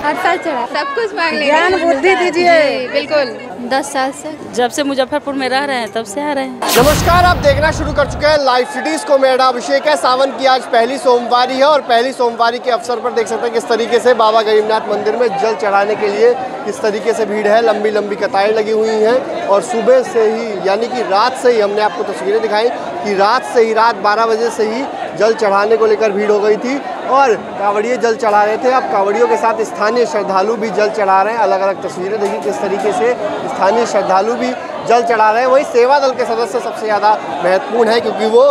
हर साल चढ़ा, सब कुछ मांग लेंगे। ज्ञान बुद्धि दीजिए। बिल्कुल 10 साल से, जब से मुजफ्फरपुर में रह रहे हैं तब से आ रहे हैं। नमस्कार, आप देखना शुरू कर चुके हैं लाइव सिटीज को। मेरा अभिषेक है। सावन की आज पहली सोमवारी है और पहली सोमवारी के अवसर पर देख सकते हैं किस तरीके से बाबा गरीबनाथ मंदिर में जल चढ़ाने के लिए किस तरीके से भीड़ है। लंबी लंबी कतारें लगी हुई हैं और सुबह से ही यानी कि रात से ही हमने आपको तस्वीरें दिखाई कि रात 12 बजे से ही जल चढ़ाने को लेकर भीड़ हो गई थी और कांवड़िए जल चढ़ा रहे थे। अब कांवड़ियों के साथ स्थानीय श्रद्धालु भी जल चढ़ा रहे हैं। अलग अलग तस्वीरें देखिए किस तरीके से स्थानीय श्रद्धालु भी जल चढ़ा रहे हैं। वही सेवा दल के सदस्य सबसे ज़्यादा महत्वपूर्ण है क्योंकि वो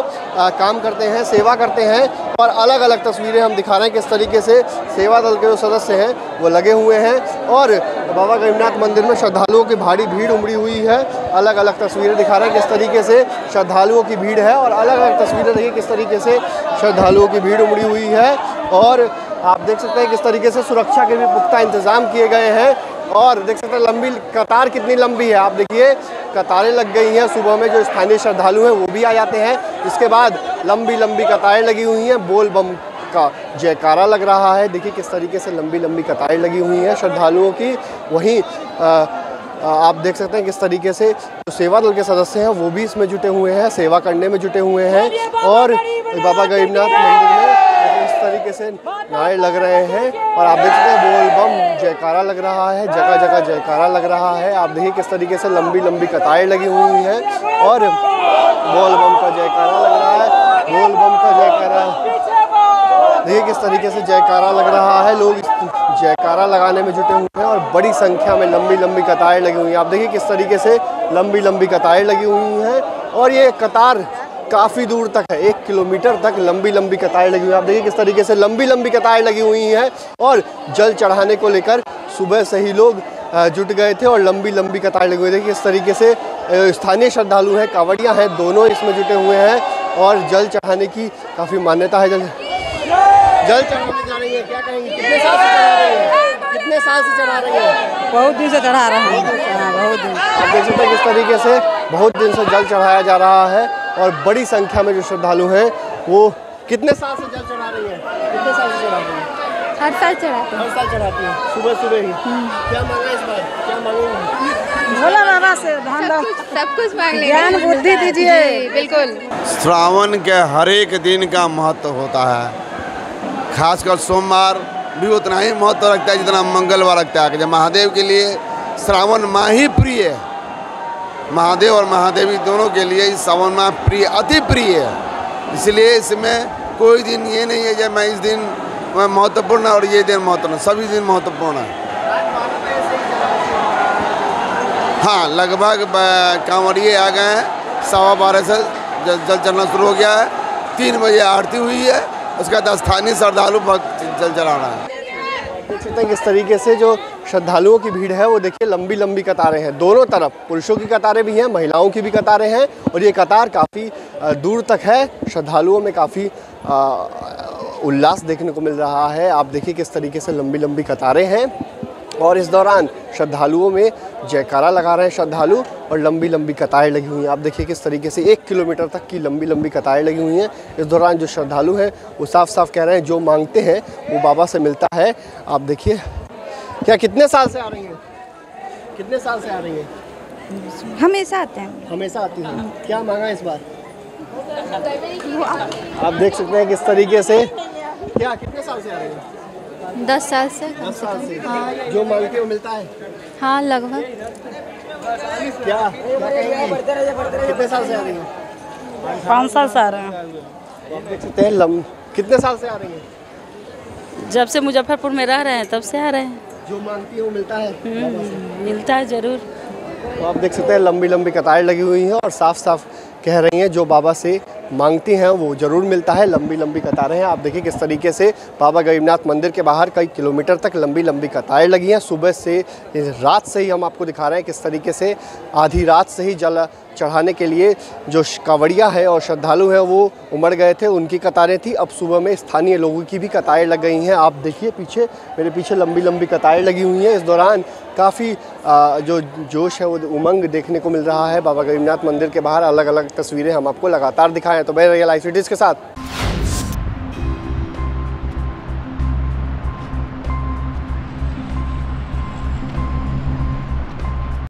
काम करते हैं, सेवा करते हैं और अलग अलग तस्वीरें हम दिखा रहे हैं किस तरीके से सेवा दल के जो सदस्य हैं वो लगे हुए हैं और बाबा गरीबनाथ मंदिर में श्रद्धालुओं की भारी भीड़ उमड़ी हुई है। अलग अलग तस्वीरें दिखा रहे हैं किस तरीके से श्रद्धालुओं की भीड़ है और अलग अलग तस्वीरें देखिए किस तरीके से श्रद्धालुओं की भीड़ उमड़ी हुई है और आप देख सकते हैं किस तरीके से सुरक्षा के भी पुख्ता इंतजाम किए गए हैं और देख सकते हैं लंबी कतार कितनी लंबी है। आप देखिए कतारें लग गई हैं। सुबह में जो स्थानीय श्रद्धालु हैं वो भी आ जाते हैं। इसके बाद लंबी लंबी कतारें लगी हुई हैं। बोल बम का जयकारा लग रहा है। देखिए किस तरीके से लंबी लंबी कतारें लगी हुई हैं श्रद्धालुओं की। वहीं आप देख सकते हैं किस तरीके से जो सेवा दल के सदस्य हैं वो भी इसमें जुटे हुए हैं, सेवा करने में जुटे हुए हैं और बाबा गरीबनाथ मंदिर में इस तरीके से नारे लग रहे हैं और आप देख सकते हैं बोल बम जयकारा लग रहा है। जगह जगह जयकारा लग रहा है। आप देखिए किस तरीके से लंबी लंबी कतारें लगी हुई हैं और बोल बम का जयकारा लग रहा है। बोल बम का जयकारा देखिए किस तरीके से जयकारा लग रहा है। लोग जयकारा लगाने में जुटे हुए हैं और बड़ी संख्या में लंबी लंबी कतारें लगी हुई हैं। आप देखिए किस तरीके से लंबी लंबी कतारें लगी हुई हैं और ये कतार काफ़ी दूर तक है। 1 किलोमीटर तक लंबी लंबी कतारें लगी हुई हैं। आप देखिए किस तरीके से लंबी लंबी कतारें लगी हुई हैं और जल चढ़ाने को लेकर सुबह से ही लोग जुट गए थे और लंबी लंबी कतारें लगी हुई थी। किस तरीके से स्थानीय श्रद्धालु हैं, कांवड़ियाँ हैं, दोनों इसमें जुटे हुए हैं और जल चढ़ाने की काफ़ी मान्यता है। जल चढ़ाने जा रही है, क्या कहेंगे? कितने साल से चढ़ा रही है? कितने साल से चढ़ा रही है? बहुत दिन से चढ़ा रहे हैं। बहुत दिन। आप देख सकते हैं किस तरीके से बहुत दिन से जल चढ़ाया जा रहा है और बड़ी संख्या में जो श्रद्धालु हैं वो कितने साल से जल चढ़ा रही है? कितने साल से चढ़ा रही है? हर साल चढ़ाते हैं। हर साल चढ़ाती है, सुबह सुबह ही। क्या मांगा इस बार? क्या मांगेंगे? भोला बाबा से सब कुछ मांग लेंगे। ज्ञान बुद्धि दीजिए। बिल्कुल। श्रावण के हर एक दिन का महत्व होता है। खासकर सोमवार भी उतना ही महत्व रखता है जितना मंगलवार रखता है। जब महादेव के लिए श्रावण माह ही प्रिय है। महादेव और महादेवी दोनों के लिए इस श्रावण माह प्रिय, अति प्रिय है। इसलिए इसमें कोई दिन ये नहीं है जब मैं इस दिन महत्वपूर्ण है और ये दिन महत्वपूर्ण, सभी दिन महत्वपूर्ण है। हाँ, लगभग कांवड़िए आ गए हैं। 12:15 से जल चढ़ना शुरू हो गया है। 3 बजे आरती हुई है। उसके बाद स्थानीय श्रद्धालु भक्त जल चढ़ाना है। देख सकते हैं किस तरीके से जो श्रद्धालुओं की भीड़ है वो देखिए लंबी लंबी कतारें हैं। दोनों तरफ पुरुषों की कतारें भी हैं, महिलाओं की भी कतारें हैं और ये कतार काफ़ी दूर तक है। श्रद्धालुओं में काफ़ी उल्लास देखने को मिल रहा है। आप देखिए किस तरीके से लंबी लंबी कतारें हैं और इस दौरान श्रद्धालुओं में जयकारा लगा रहे हैं श्रद्धालु और लंबी लंबी कतारें लगी हुई हैं। आप देखिए किस तरीके से 1 किलोमीटर तक की लंबी लंबी कतारें लगी हुई हैं। इस दौरान जो श्रद्धालु हैं वो साफ साफ कह रहे हैं जो मांगते हैं वो बाबा से मिलता है। आप देखिए क्या कितने साल से आ रही हैं? कितने साल से आ रही हैं? हमेशा आते हैं। हमेशा आती हैं। क्या मांगा इस बार? आप देख सकते हैं किस तरीके से क्या कितने साल से आ रही हैं? 10 साल से। 10 साल से। हाँ। जो मांगते हो मिलता है? हाँ, लगभग। क्या कहेंगे? कितने साल से आ रही हैं? 5 साल से आ रहे हैं। आप देख सकते हैं कितने साल से आ रही हैं? जब से मुजफ्फरपुर में रह रहे हैं तब से आ रहे हैं। जो मांगती है वो मिलता है? मिलता है जरूर। तो आप देख सकते हैं लंबी लंबी कतारें लगी हुई हैं और साफ साफ कह रही हैं जो बाबा से मांगती हैं वो ज़रूर मिलता है। लंबी लंबी कतारें हैं। आप देखिए किस तरीके से बाबा गरीबनाथ मंदिर के बाहर कई किलोमीटर तक लंबी लंबी कतारें लगी हैं। सुबह से रात से ही हम आपको दिखा रहे हैं किस तरीके से आधी रात से ही जल चढ़ाने के लिए जो कांवड़िया है और श्रद्धालु हैं वो उमड़ गए थे, उनकी कतारें थी। अब सुबह में स्थानीय लोगों की भी कतारें लग गई हैं। आप देखिए पीछे, मेरे पीछे लंबी लंबी कतारें लगी हुई हैं। इस दौरान काफ़ी जो जोश है वो उमंग देखने को मिल रहा है बाबा गरीबनाथ मंदिर के बाहर। अलग अलग तस्वीरें हम आपको लगातार दिखाएं। तो मैं रियल लाइव सिटीज़ के साथ